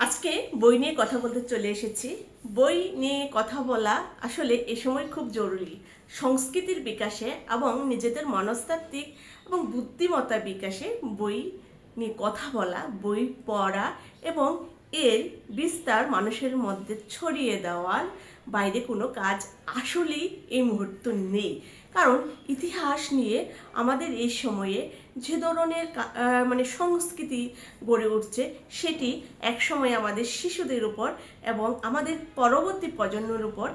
আজকে বই নিয়ে কথা বলতে চলে এসেছি। বই নিয়ে কথা বলা আসলে এ সময় খুব জরুরি। সংস্কৃতির বিকাশে এবং নিজেদের মনস্তাত্ত্বিক এবং বুদ্ধিমত্তার বিকাশে বই নিয়ে কথা বলা, বই পড়া এবং এর বিস্তার মানুষের মধ্যে ছড়িয়ে দেওয়ার বাইরে কোনো কাজ আসলেই এই মুহূর্তে নেই। কারণ ইতিহাস নিয়ে আমাদের এই সময়ে যে ধরনের সংস্কৃতি গড়ে উঠছে সেটি একসময় আমাদের শিশুদের উপর এবং আমাদের পরবর্তী প্রজন্মের উপর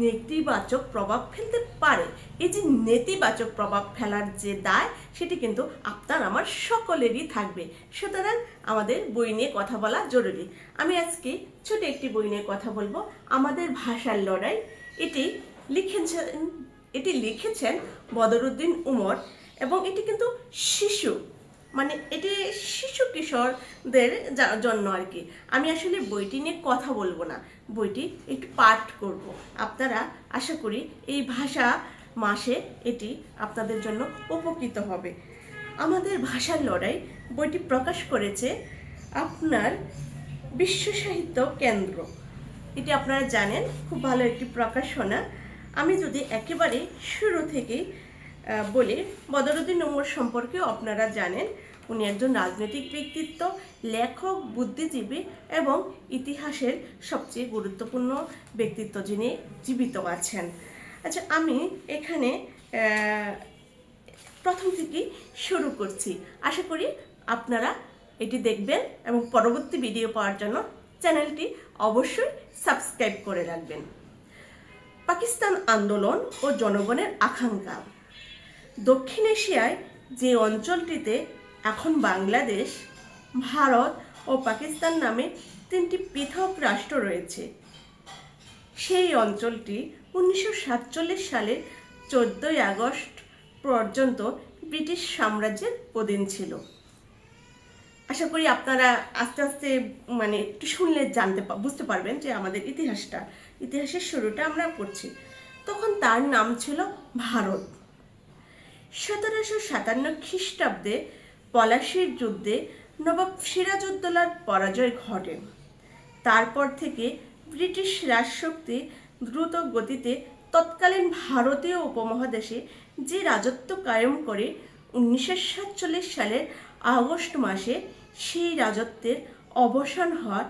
নেতিবাচক প্রভাব ফেলতে পারে। এই যে নেতিবাচক প্রভাব ফেলার যে দায় সেটি কিন্তু আপনার আমার সকলেরই থাকবে। সুতরাং আমাদের বই নিয়ে কথা বলা জরুরি। আমি আজকে ছোট একটি বই নিয়ে কথা বলবো, আমাদের ভাষার লড়াই। এটি লিখেছেন বদরুদ্দিন উমর এবং এটি কিন্তু শিশু এটি শিশু কিশোরদের জন্য আর কি। আমি আসলে বইটি নিয়ে কথা বলবো না, বইটি একটু পাঠ করব। আপনারা আশা করি এই ভাষা মাসে এটি আপনাদের জন্য উপকৃত হবে। আমাদের ভাষার লড়াই বইটি প্রকাশ করেছে আপনার বিশ্ব সাহিত্য কেন্দ্র। এটি আপনারা জানেন, খুব ভালো একটি প্রকাশনা। আমি যদি একেবারে শুরু থেকেই বলি, বদরুদ্দিন উমর সম্পর্কে আপনারা জানেন উনি একজন রাজনৈতিক ব্যক্তিত্ব, লেখক, বুদ্ধিজীবী এবং ইতিহাসের সবচেয়ে গুরুত্বপূর্ণ ব্যক্তিত্ব যিনি জীবিত আছেন। আচ্ছা, আমি এখানে প্রথম থেকেই শুরু করছি। আশা করি আপনারা এটি দেখবেন এবং পরবর্তী ভিডিও পাওয়ার জন্য চ্যানেলটি অবশ্যই সাবস্ক্রাইব করে রাখবেন। পাকিস্তান আন্দোলন ও জনগণের আকাঙ্ক্ষা। দক্ষিণ এশিয়ায় যে অঞ্চলটিতে এখন বাংলাদেশ, ভারত ও পাকিস্তান নামে তিনটি পৃথক রাষ্ট্র রয়েছে, সেই অঞ্চলটি 1947 সালের 14ই আগস্ট পর্যন্ত ব্রিটিশ সাম্রাজ্যের অধীন ছিল। আশা করি আপনারা আস্তে আস্তে একটু শুনলে বুঝতে পারবেন যে আমাদের ইতিহাসের শুরুটা আমরা করছি। তখন তার নাম ছিল ভারত। 1757 খ্রিস্টাব্দে পলাশীর যুদ্ধে নবাব সিরাজউদ্দৌলার পরাজয় ঘটে। তারপর থেকে ব্রিটিশ রাজশক্তি দ্রুত গতিতে তৎকালীন ভারতীয় উপমহাদেশে যে রাজত্ব কায়েম করে 1947 সালের আগস্ট মাসে সেই রাজত্বের অবসান হয়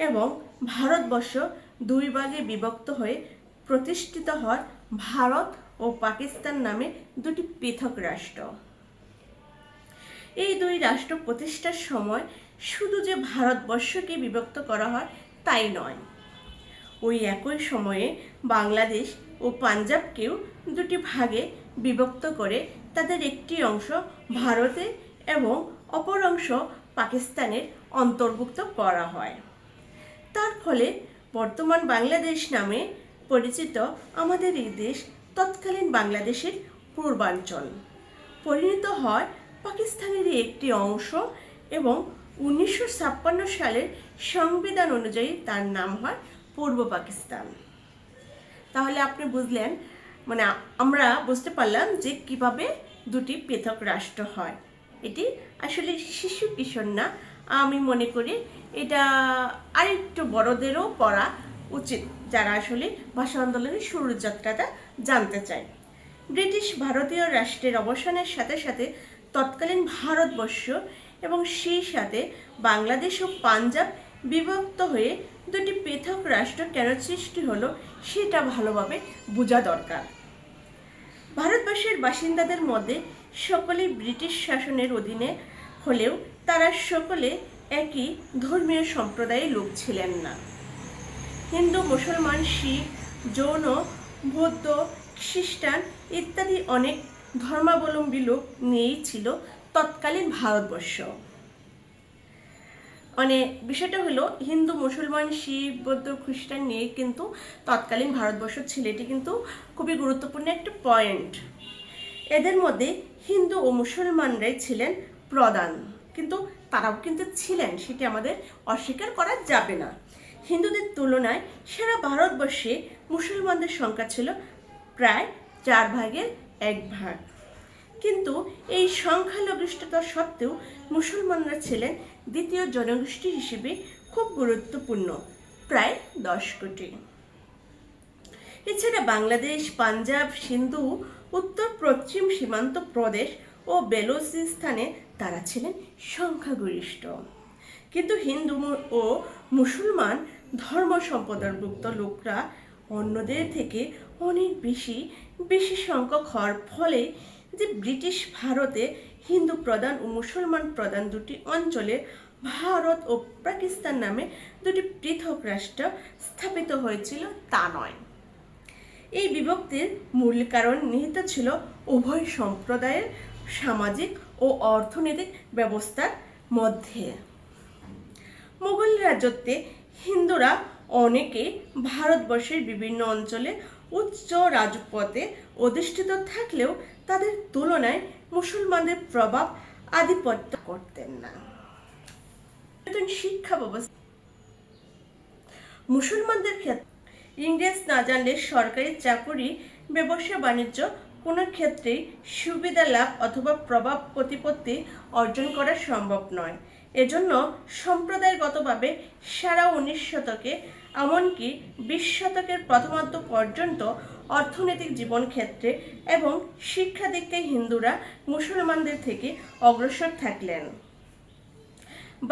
এবং ভারতবর্ষ দুই ভাগে বিভক্ত হয়ে প্রতিষ্ঠিত হয় ভারত ও পাকিস্তান নামে দুটি পৃথক রাষ্ট্র। এই দুই রাষ্ট্র প্রতিষ্ঠার সময় শুধু যে ভারতবর্ষকে বিভক্ত করা হয় তাই নয়, ওই একই সময়ে বাংলাদেশ ও পাঞ্জাবকেও দুটি ভাগে বিভক্ত করে তাদের একটি অংশ ভারতে এবং অপর অংশ পাকিস্তানের অন্তর্ভুক্ত করা হয়। তার ফলে বর্তমান বাংলাদেশ নামে পরিচিত আমাদের এই দেশ তৎকালীন বাংলাদেশের পূর্বাঞ্চল পরিণত হয় পাকিস্তানেরই একটি অংশ এবং 1956 সালের সংবিধান অনুযায়ী তার নাম হয় পূর্ব পাকিস্তান। তাহলে আপনি বুঝলেন, আমরা বুঝতে পারলাম যে কিভাবে দুটি পৃথক রাষ্ট্র হয়। এটি আসলে শিশু কিশোর না, আমি মনে করি এটা আরেকটু বড়দেরও পড়া উচিত যারা আসলে ভাষা আন্দোলনের শুরুর যাত্রাটা জানতে চায়। ব্রিটিশ ভারতীয় রাষ্ট্রের অবসানের সাথে সাথে তৎকালীন ভারতবর্ষ এবং সেই সাথে বাংলাদেশ ও পাঞ্জাব বিভক্ত হয়ে দুটি পৃথক রাষ্ট্র কেন সৃষ্টি হলো সেটা ভালোভাবে বোঝা দরকার। ভারতবর্ষের বাসিন্দাদের মধ্যে সকলেই ব্রিটিশ শাসনের অধীনে হলেও তারা সকলে একই ধর্মীয় সম্প্রদায়ের লোক ছিলেন না। হিন্দু, মুসলমান, শিখ, জৈন, বৌদ্ধ, খ্রিস্টান ইত্যাদি অনেক ধর্মাবলম্বী লোক নিয়েই ছিল তৎকালীন ভারতবর্ষ। বিষয়টা হলো হিন্দু, মুসলমান, শিখ, বৌদ্ধ, খ্রিস্টান নিয়ে কিন্তু তৎকালীন ভারতবর্ষ ছিল। এটি কিন্তু খুবই গুরুত্বপূর্ণ একটা পয়েন্ট। এদের মধ্যে হিন্দু ও মুসলমানরাই ছিলেন প্রধান, কিন্তু তারাও কিন্তু ছিলেন, সেটি আমাদের অস্বীকার করা যাবে না। হিন্দুদের তুলনায় সারা ভারতবর্ষে মুসলমানদের সংখ্যা ছিল প্রায় 4 ভাগের 1 ভাগ। কিন্তু এই সংখ্যালঘিষ্ঠতা সত্ত্বেও মুসলমানরা ছিলেন দ্বিতীয় জনগোষ্ঠী হিসেবে খুব গুরুত্বপূর্ণ, প্রায় 10 কোটি। এছাড়া বাংলাদেশ, পাঞ্জাব, সিন্ধু, উত্তর পশ্চিম সীমান্ত প্রদেশ ও বেলুচিস্তানে তারা ছিলেন সংখ্যাগরিষ্ঠ। কিন্তু হিন্দু ও মুসলমান ধর্ম সম্প্রদায়ভুক্ত লোকরা অন্যদের থেকে অনেক বেশি সংখ্যক হওয়ার ফলে যে ব্রিটিশ ভারতে হিন্দু প্রধান ও মুসলমান প্রধান দুটি অঞ্চলে ভারত ও পাকিস্তান নামে দুটি পৃথক রাষ্ট্র স্থাপিত হয়েছিল তা নয়। এই বিভক্তির মূল কারণ নিহিত ছিল উভয় সম্প্রদায়ের সামাজিক ও অর্থনৈতিক ব্যবস্থার মধ্যে। মুঘল রাজত্বে হিন্দুরা অনেকে ভারতবর্ষের বিভিন্ন অঞ্চলে উচ্চ রাজপথে অধিষ্ঠিত থাকলেও তাদের তুলনায় মুসলমানদের প্রভাব আধিপত্য করতেন না। শিক্ষা ব্যবস্থা মুসলমানদের ক্ষেত্রে ইংরেজ না জানলে সরকারি চাকুরি, ব্যবসা বাণিজ্য কোনো ক্ষেত্রেই সুবিধা লাভ অথবা প্রভাব প্রতিপত্তি অর্জন করা সম্ভব নয়। এজন্য সম্প্রদায়গতভাবে সারা 19 শতকে এমনকি 20 শতকের প্রথমার্ধ পর্যন্ত অর্থনৈতিক জীবন ক্ষেত্রে এবং শিক্ষা দিক থেকে হিন্দুরা মুসলমানদের থেকে অগ্রসর থাকলেন।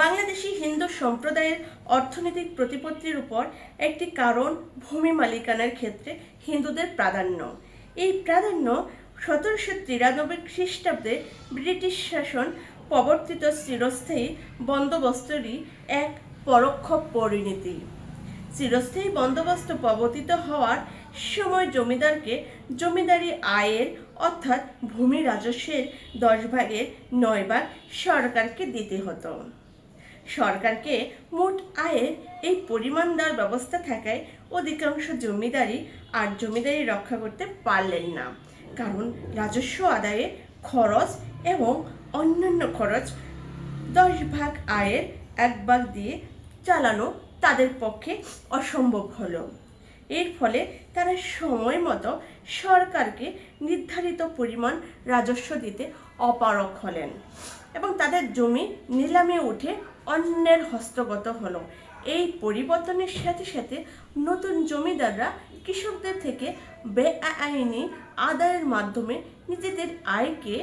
বাংলাদেশি হিন্দু সম্প্রদায়ের অর্থনৈতিক প্রতিপত্তির উপর একটি কারণ ভূমি মালিকানার ক্ষেত্রে হিন্দুদের প্রাধান্য। এই প্রাধান্য 1793 খ্রিস্টাব্দে ব্রিটিশ শাসন প্রবর্তিত চিরস্থায়ী বন্দোবস্তেরই এক পরোক্ষ পরিণতি। চিরস্থায়ী বন্দোবস্ত প্রবর্তিত হওয়ার সময় জমিদারকে জমিদারি আয়ের অর্থাৎ ভূমি রাজস্বের 10 ভাগের 9 ভাগ সরকারকে দিতে হতো। সরকারকে মোট আয়ের এই পরিমাণ দেওয়ার ব্যবস্থা থাকায় অধিকাংশ জমিদারি রক্ষা করতে পারলেন না, কারণ রাজস্ব আদায়ে খরচ এবং অন্যান্য খরচ 10 ভাগ আয়ের 1 ভাগ দিয়ে চালানো তাদের পক্ষে অসম্ভব হলো। এর ফলে তারা সময় মতো সরকারকে নির্ধারিত পরিমাণ রাজস্ব দিতে অপারগ হলেন এবং তাদের জমি নিলামে উঠে অন্যের হস্তগত হলো। এই পরিবর্তনের সাথে সাথে নতুন জমিদাররা কৃষকদের থেকে বেআইনি আদায়ের মাধ্যমে নিজেদের আয়কে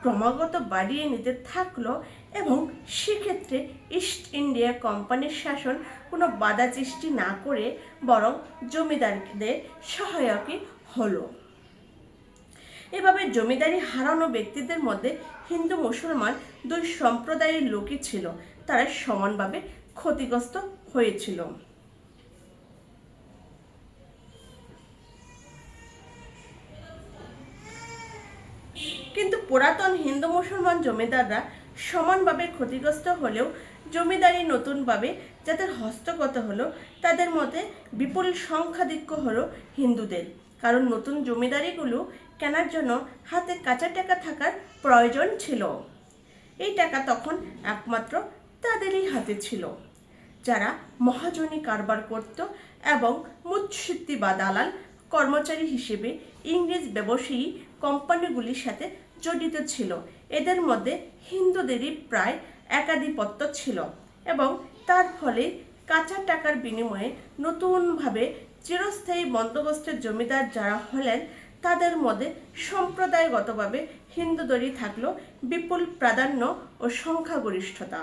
ক্রমাগত বাড়িয়ে নিতে থাকলো এবং সেক্ষেত্রে ইস্ট ইন্ডিয়া কোম্পানির শাসন কোনো বাধা সৃষ্টি না করে বরং জমিদারদের সহায়কই হলো। এভাবে জমিদারি হারানো ব্যক্তিদের মধ্যে হিন্দু মুসলমান দুই সম্প্রদায়ের লোকই ছিল, তারা সমানভাবে ক্ষতিগ্রস্ত হয়েছিল। কিন্তু পুরাতন হিন্দু মুসলমান জমিদাররা সমানভাবে ক্ষতিগ্রস্ত হলেও জমিদারি নতুনভাবে যাদের হস্তগত হলো তাদের মধ্যে বিপুল সংখ্যাধিক্য হলো হিন্দুদের, কারণ নতুন জমিদারিগুলো কেনার জন্য হাতে কাঁচা টাকা থাকার প্রয়োজন ছিল। এই টাকা তখন একমাত্র তাদেরই হাতে ছিল, যারা মহাজনী কারবার করত এবং মুৎসুদ্দি বা দালাল কর্মচারী হিসেবে ইংরেজ ব্যবসায়ী কোম্পানিগুলির সাথে জড়িত ছিল। এদের মধ্যে হিন্দুদেরই প্রায় একাধিপত্য ছিল এবং তার ফলে কাঁচা টাকার বিনিময়ে নতুনভাবে চিরস্থায়ী বন্দোবস্তের জমিদার যারা হলেন তাদের মধ্যে সম্প্রদায়গতভাবে হিন্দুদেরই থাকলো বিপুল প্রাধান্য ও সংখ্যাগরিষ্ঠতা।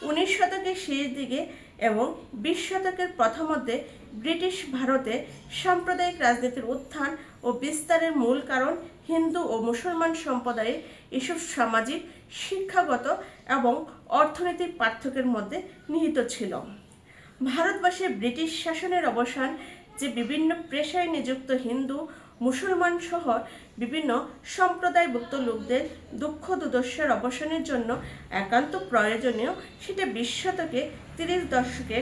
19 শতকের শেষ দিকে এবং 20 শতকের প্রথমার্ধে ব্রিটিশ ভারতে সাম্প্রদায়িক রাজনীতির উত্থান ও বিস্তারের মূল কারণ হিন্দু ও মুসলমান সম্প্রদায়ের এসব সামাজিক, শিক্ষাগত এবং অর্থনৈতিক পার্থক্যের মধ্যে নিহিত ছিল। ভারতবর্ষে ব্রিটিশ শাসনের অবসান যে বিভিন্ন পেশায় নিযুক্ত হিন্দু, মুসলমান সহ বিভিন্ন সম্প্রদায়ভুক্ত লোকদের দুঃখ দুর্দশার অবসানের জন্য একান্ত প্রয়োজনীয়, সেটা 20 শতকে 30 দশকে,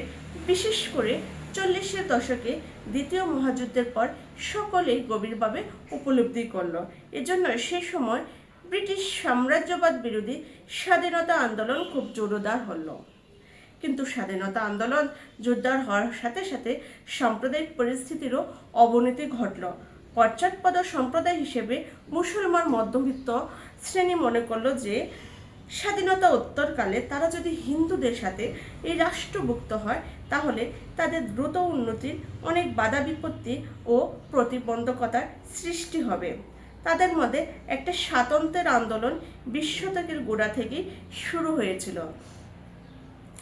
বিশেষ করে 40-এর দশকে দ্বিতীয় মহাযুদ্ধের পর সকলেই গভীরভাবে উপলব্ধি করল। এজন্য সে সময় ব্রিটিশ সাম্রাজ্যবাদ বিরোধী স্বাধীনতা আন্দোলন খুব জোরদার হলো। কিন্তু স্বাধীনতা আন্দোলন জোরদার হওয়ার সাথে সাথে সাম্প্রদায়িক পরিস্থিতিরও অবনতি ঘটল। পশ্চাৎপদ সম্প্রদায় হিসেবে মুসলমান মধ্যবিত্ত শ্রেণী মনে করল যে স্বাধীনতা উত্তরকালে তারা যদি হিন্দুদের সাথে এই রাষ্ট্রভুক্ত হয় তাহলে তাদের দ্রুত উন্নতির অনেক বাধা বিপত্তি ও প্রতিবন্ধকতার সৃষ্টি হবে। তাদের মধ্যে একটা স্বাতন্ত্র্যের আন্দোলন 20 শতকের গোড়া থেকেই শুরু হয়েছিল।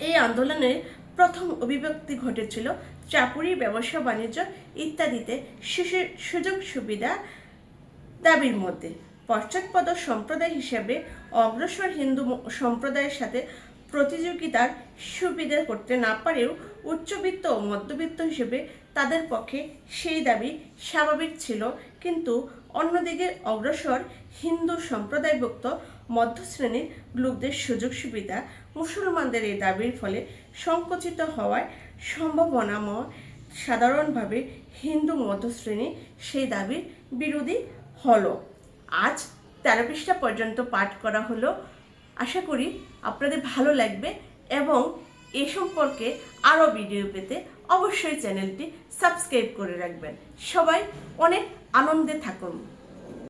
এই আন্দোলনের প্রথম অভিব্যক্তি ঘটেছিল চাকুরি, ব্যবসা বাণিজ্য ইত্যাদিতে সুযোগ সুবিধা দাবির মধ্যে। পশ্চাৎপদ সম্প্রদায় হিসেবে অগ্রসর হিন্দু সম্প্রদায়ের সাথে প্রতিযোগিতার সুবিধা করতে না পারেও উচ্চবিত্ত ও মধ্যবিত্ত হিসেবে তাদের পক্ষে সেই দাবি স্বাভাবিক ছিল। কিন্তু অন্যদিকে অগ্রসর হিন্দু সম্প্রদায়ভুক্ত মধ্যশ্রেণীর লোকদের সুযোগ সুবিধা মুসলমানদের এই দাবির ফলে সংকুচিত হওয়ার সম্ভাবনাময়। সাধারণভাবে হিন্দু মধ্যশ্রেণী সেই দাবির বিরোধী হলো। আজ 13 পৃষ্ঠা পর্যন্ত পাঠ করা হলো। আশা করি আপনাদের ভালো লাগবে এবং এ সম্পর্কে আরও ভিডিও পেতে অবশ্যই চ্যানেলটি সাবস্ক্রাইব করে রাখবেন। সবাই অনেক আনন্দে থাকুন।